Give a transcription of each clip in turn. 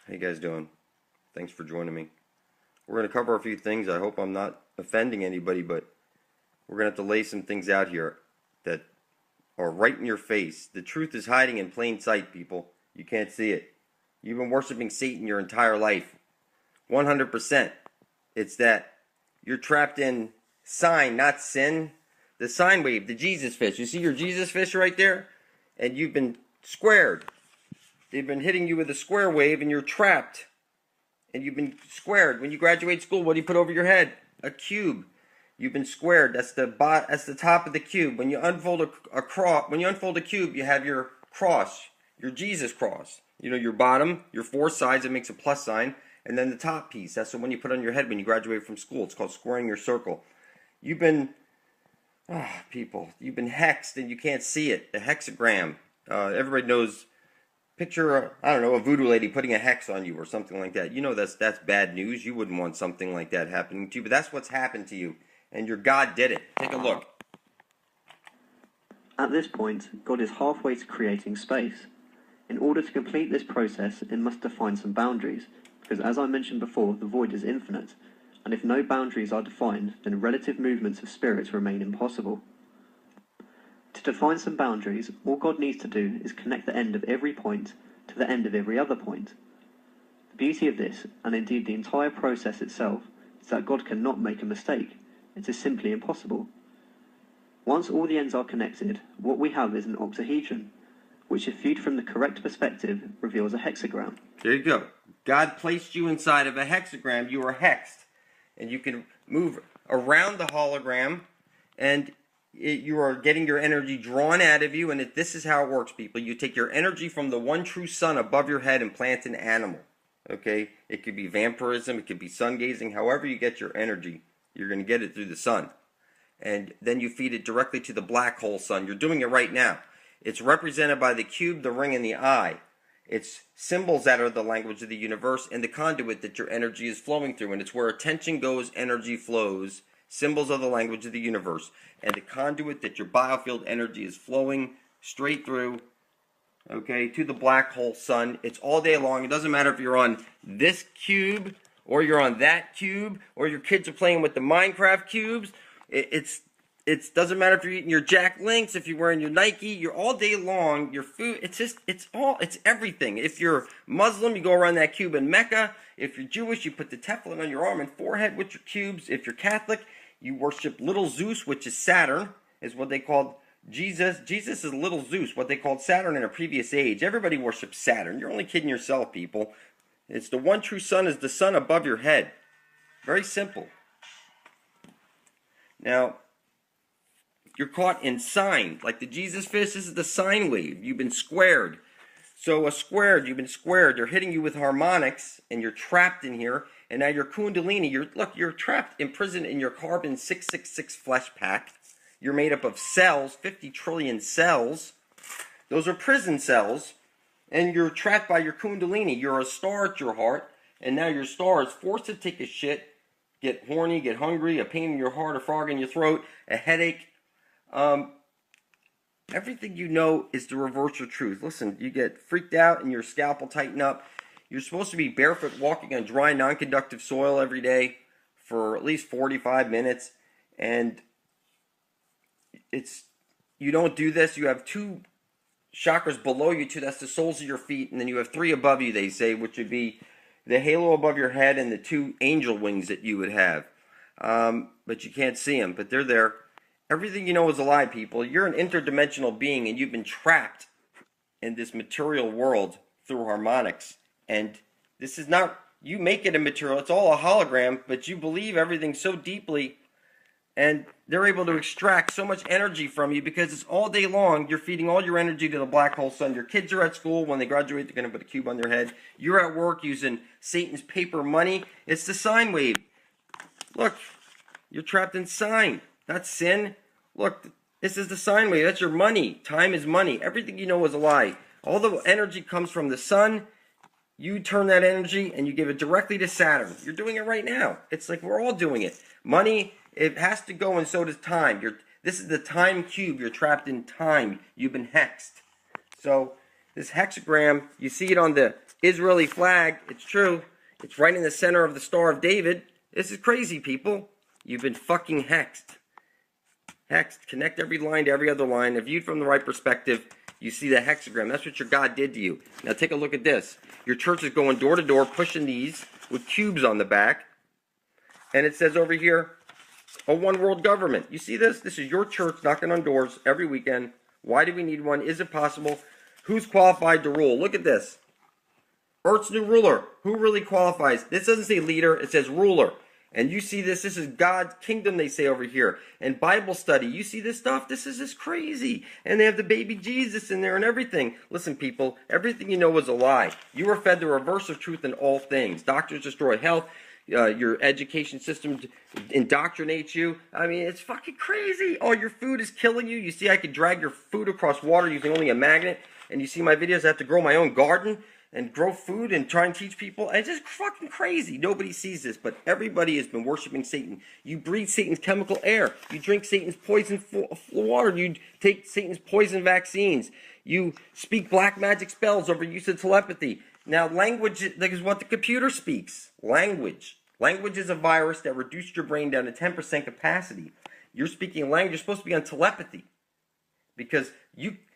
How you guys doing? Thanks for joining me. We're going to cover a few things. I hope I'm not offending anybody, but we're going to have to lay some things out here that are right in your face. The truth is hiding in plain sight, people. You can't see it. You've been worshiping Satan your entire life. 100%. It's that you're trapped in sign, not sin. The sine wave, the Jesus fish. You see your Jesus fish right there? And you've been squared. They've been hitting you with a square wave and you're trapped. And you've been squared. When you graduate school, what do you put over your head? A cube. You've been squared. That's the top of the cube. When you unfold a cube, you have your cross, your Jesus cross. You know, your bottom, your four sides, it makes a plus sign, and then the top piece. That's the one you put on your head when you graduate from school. It's called squaring your circle. You've been, people, you've been hexed and you can't see it. The hexagram. Everybody knows. Picture, I don't know, a voodoo lady putting a hex on you or something like that. You know that's bad news. You wouldn't want something like that happening to you, but that's what's happened to you. And your God did it. Take a look. At this point, God is halfway to creating space. In order to complete this process, it must define some boundaries, because as I mentioned before, the void is infinite, and if no boundaries are defined, then relative movements of spirits remain impossible. To define some boundaries, all God needs to do is connect the end of every point to the end of every other point. The beauty of this, and indeed the entire process itself, is that God cannot make a mistake. It is simply impossible. Once all the ends are connected, what we have is an octahedron, which if viewed from the correct perspective, reveals a hexagram. There you go. God placed you inside of a hexagram. You are hexed. And you can move around the hologram, and you are getting your energy drawn out of you, and this is how it works, people. You take your energy from the one true sun above your head and plant an animal. Okay? It could be vampirism, it could be sun gazing. However you get your energy, you're going to get it through the sun. And then you feed it directly to the black hole sun. You're doing it right now. It's represented by the cube, the ring, and the eye. It's symbols that are the language of the universe and the conduit that your energy is flowing through. And it's where attention goes, energy flows. Symbols of the language of the universe, and the conduit that your biofield energy is flowing straight through, okay, to the black hole sun. It's all day long. It doesn't matter if you're on this cube, or you're on that cube, or your kids are playing with the Minecraft cubes. It doesn't matter if you're eating your Jack Links, if you're wearing your Nike, you're all day long, your food, it's everything. If you're Muslim, you go around that cube in Mecca. If you're Jewish, you put the Teflon on your arm and forehead with your cubes. If you're Catholic, you worship little Zeus, which is Saturn, is what they called Jesus. Jesus is little Zeus, what they called Saturn in a previous age. Everybody worships Saturn. You're only kidding yourself, people. It's the one true sun is the sun above your head. Very simple. Now, you're caught in sine. Like the Jesus fish, this is the sine wave. You've been squared. So you've been squared. They're hitting you with harmonics, and you're trapped in here. And now your kundalini, you're trapped, imprisoned in your carbon 666 flesh pack. You're made up of cells, 50 trillion cells. Those are prison cells. And you're trapped by your kundalini. You're a star at your heart. And now your star is forced to take a shit, get horny, get hungry, a pain in your heart, a frog in your throat, a headache. Everything you know is to reverse your truth. Listen, you get freaked out and your scalp will tighten up. You're supposed to be barefoot walking on dry, non-conductive soil every day for at least 45 minutes. And you don't do this. You have two chakras below you, too. That's the soles of your feet. And then you have three above you, they say, which would be the halo above your head and the two angel wings that you would have. But you can't see them, but they're there. Everything you know is a lie, people. You're an interdimensional being, and you've been trapped in this material world through harmonics. And this is not, you make it a material, it's all a hologram, but you believe everything so deeply, and they're able to extract so much energy from you because it's all day long. You're feeding all your energy to the black hole sun. Your kids are at school. When they graduate, they're going to put a cube on their head. You're at work using Satan's paper money. It's the sine wave. Look, you're trapped in sine, not sin. Look, this is the sine wave. That's your money. Time is money. Everything you know is a lie. All the energy comes from the sun. You turn that energy and you give it directly to Saturn. You're doing it right now. It's like we're all doing it. Money, it has to go, and so does time. This is the time cube. You're trapped in time. You've been hexed. So this hexagram, you see it on the Israeli flag. It's true. It's right in the center of the Star of David. This is crazy, people. You've been fucking hexed. Hexed. Connect every line to every other line. If viewed from the right perspective, you see the hexagram. That's what your God did to you. Now take a look at this. Your church is going door to door, pushing these with cubes on the back. And it says over here, a one world government. You see this? This is your church knocking on doors every weekend. Why do we need one? Is it possible? Who's qualified to rule? Look at this. Earth's new ruler. Who really qualifies? This doesn't say leader. It says ruler. And you see this. This is God's kingdom, they say over here. And Bible study. You see this stuff? This is just crazy. And they have the baby Jesus in there and everything. Listen, people. Everything you know is a lie. You are fed the reverse of truth in all things. Doctors destroy health. Your education system indoctrinates you. I mean, it's fucking crazy. All your food is killing you. You see, I could drag your food across water using only a magnet. And you see my videos, I have to grow my own garden and grow food and try and teach people. It's just fucking crazy. Nobody sees this, but everybody has been worshiping Satan. You breathe Satan's chemical air. You drink Satan's poison water. You take Satan's poison vaccines. You speak black magic spells over use of telepathy. Now, language is what the computer speaks. Language. Language is a virus that reduced your brain down to 10% capacity. You're speaking language. You're supposed to be on telepathy. Because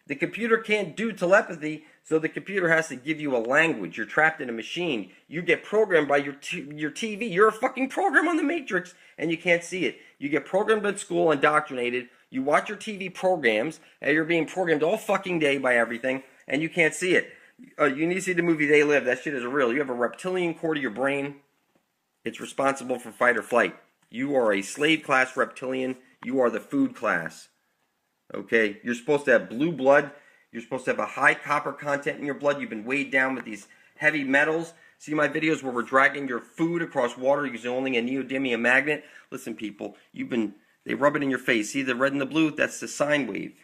the computer can't do telepathy, so the computer has to give you a language. You're trapped in a machine. You get programmed by your TV. You're a fucking program on the Matrix, and you can't see it. You get programmed at school, indoctrinated. You watch your TV programs, and you're being programmed all fucking day by everything, and you can't see it. You need to see the movie They Live. That shit is real. You have a reptilian core to your brain. It's responsible for fight or flight. You are a slave class reptilian. You are the food class. Okay? You're supposed to have blue blood. You're supposed to have a high copper content in your blood. You've been weighed down with these heavy metals. See my videos where we're dragging your food across water using only a neodymium magnet? Listen, people. They rub it in your face. See the red and the blue? That's the sine wave.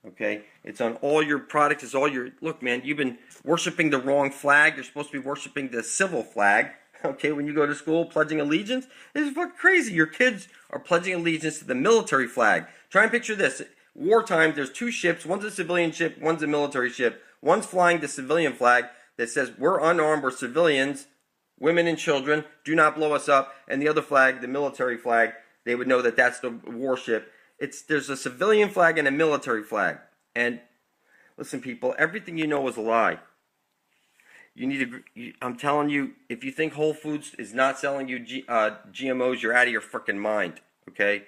Okay, it's on all your products. It's all your, look, man, you've been worshiping the wrong flag. You're supposed to be worshiping the civil flag. Okay, when you go to school, pledging allegiance, this is fucking crazy. Your kids are pledging allegiance to the military flag. Try and picture this. Wartime, there's two ships. One's a civilian ship, one's a military ship. One's flying the civilian flag that says, we're unarmed, we're civilians, women and children, do not blow us up. And the other flag, the military flag, they would know that that's the warship. There's a civilian flag and a military flag. And listen, people, everything you know is a lie. I'm telling you, if you think Whole Foods is not selling you GMOs, you're out of your freaking mind. Okay?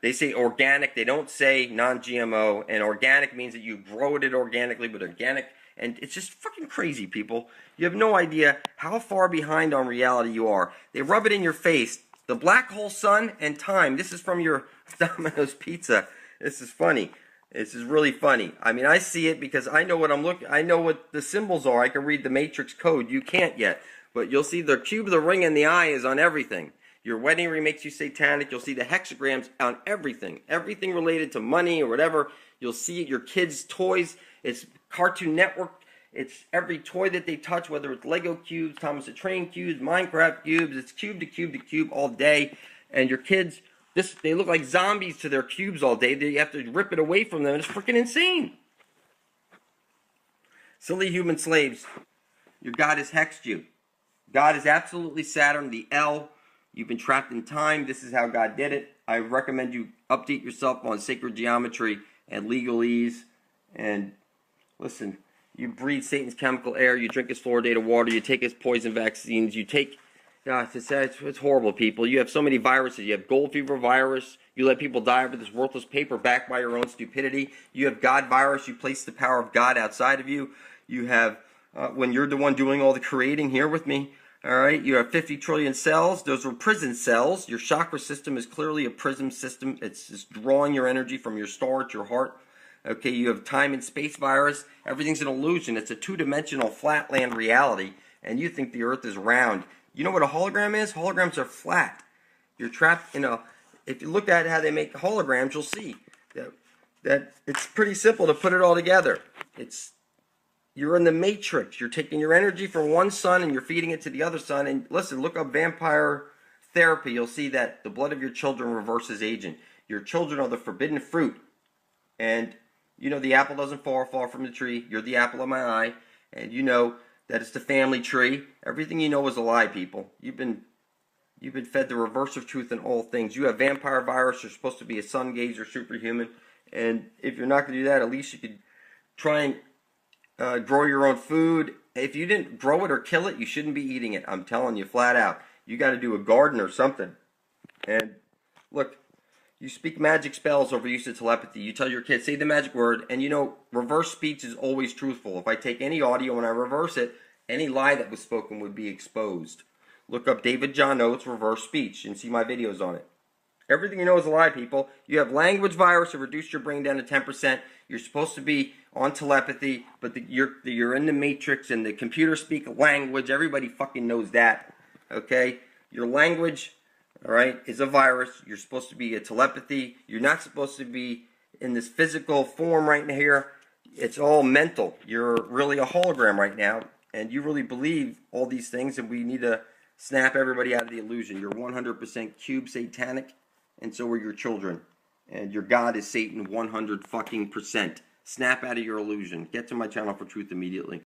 They say organic. They don't say non-GMO. And organic means that you grow it organically, but organic. And it's just fucking crazy, people. You have no idea how far behind on reality you are. They rub it in your face. The black hole sun and time. This is from your Domino's pizza. This is funny. This is really funny. I mean, I see it because I know what I'm looking. I know what the symbols are. I can read the matrix code. You can't yet. But you'll see the cube, the ring, and the eye is on everything. Your wedding ring makes you satanic. You'll see the hexagrams on everything. Everything related to money or whatever. You'll see it. Your kids' toys. It's Cartoon Network. It's every toy that they touch, whether it's Lego cubes, Thomas the Train cubes, Minecraft cubes. It's cube to cube to cube all day. And your kids, they look like zombies to their cubes all day. They have to rip it away from them. It's freaking insane. Silly human slaves. Your God has hexed you. God is absolutely Saturn, the L. You've been trapped in time. This is how God did it. I recommend you update yourself on sacred geometry and legalese. And listen, you breathe Satan's chemical air. You drink his fluoridated water. You take his poison vaccines. You take... it's horrible, people. You have so many viruses. You have gold fever virus. You let people die over this worthless paper backed by your own stupidity. You have God virus. You place the power of God outside of you. You have, when you're the one doing all the creating here with me, all right, you have 50 trillion cells. Those were prison cells. Your chakra system is clearly a prism system. It's just drawing your energy from your star to your heart. Okay, you have time and space virus. Everything's an illusion. It's a two-dimensional flatland reality, and you think the earth is round. You know what a hologram is? Holograms are flat. You're trapped in a... If you look at how they make holograms, you'll see that it's pretty simple to put it all together. You're in the matrix. You're taking your energy from one sun and you're feeding it to the other sun. And listen, look up vampire therapy. You'll see that the blood of your children reverses aging. Your children are the forbidden fruit. And you know the apple doesn't fall far from the tree. You're the apple of my eye. And you know that it's the family tree. Everything you know is a lie, people. You've been fed the reverse of truth in all things. You have vampire virus. You're supposed to be a sun gazer, superhuman. And if you're not going to do that, at least you could try and grow your own food. If you didn't grow it or kill it, you shouldn't be eating it. I'm telling you flat out. You got to do a garden or something. And look, you speak magic spells over use of telepathy. You tell your kids, say the magic word, and you know, reverse speech is always truthful. If I take any audio and I reverse it, any lie that was spoken would be exposed. Look up David John Oates reverse speech and see my videos on it. Everything you know is a lie, people. You have language virus that reduced your brain down to 10%. You're supposed to be on telepathy, but you're in the matrix and the computer speak language. Everybody fucking knows that. Okay? Your language, all right, is a virus. You're supposed to be a telepathy. You're not supposed to be in this physical form right here. It's all mental. You're really a hologram right now, and you really believe all these things, and we need to snap everybody out of the illusion. You're 100% cube satanic, and so are your children. And your God is Satan 100 fucking %. Snap out of your illusion. Get to my channel for truth immediately.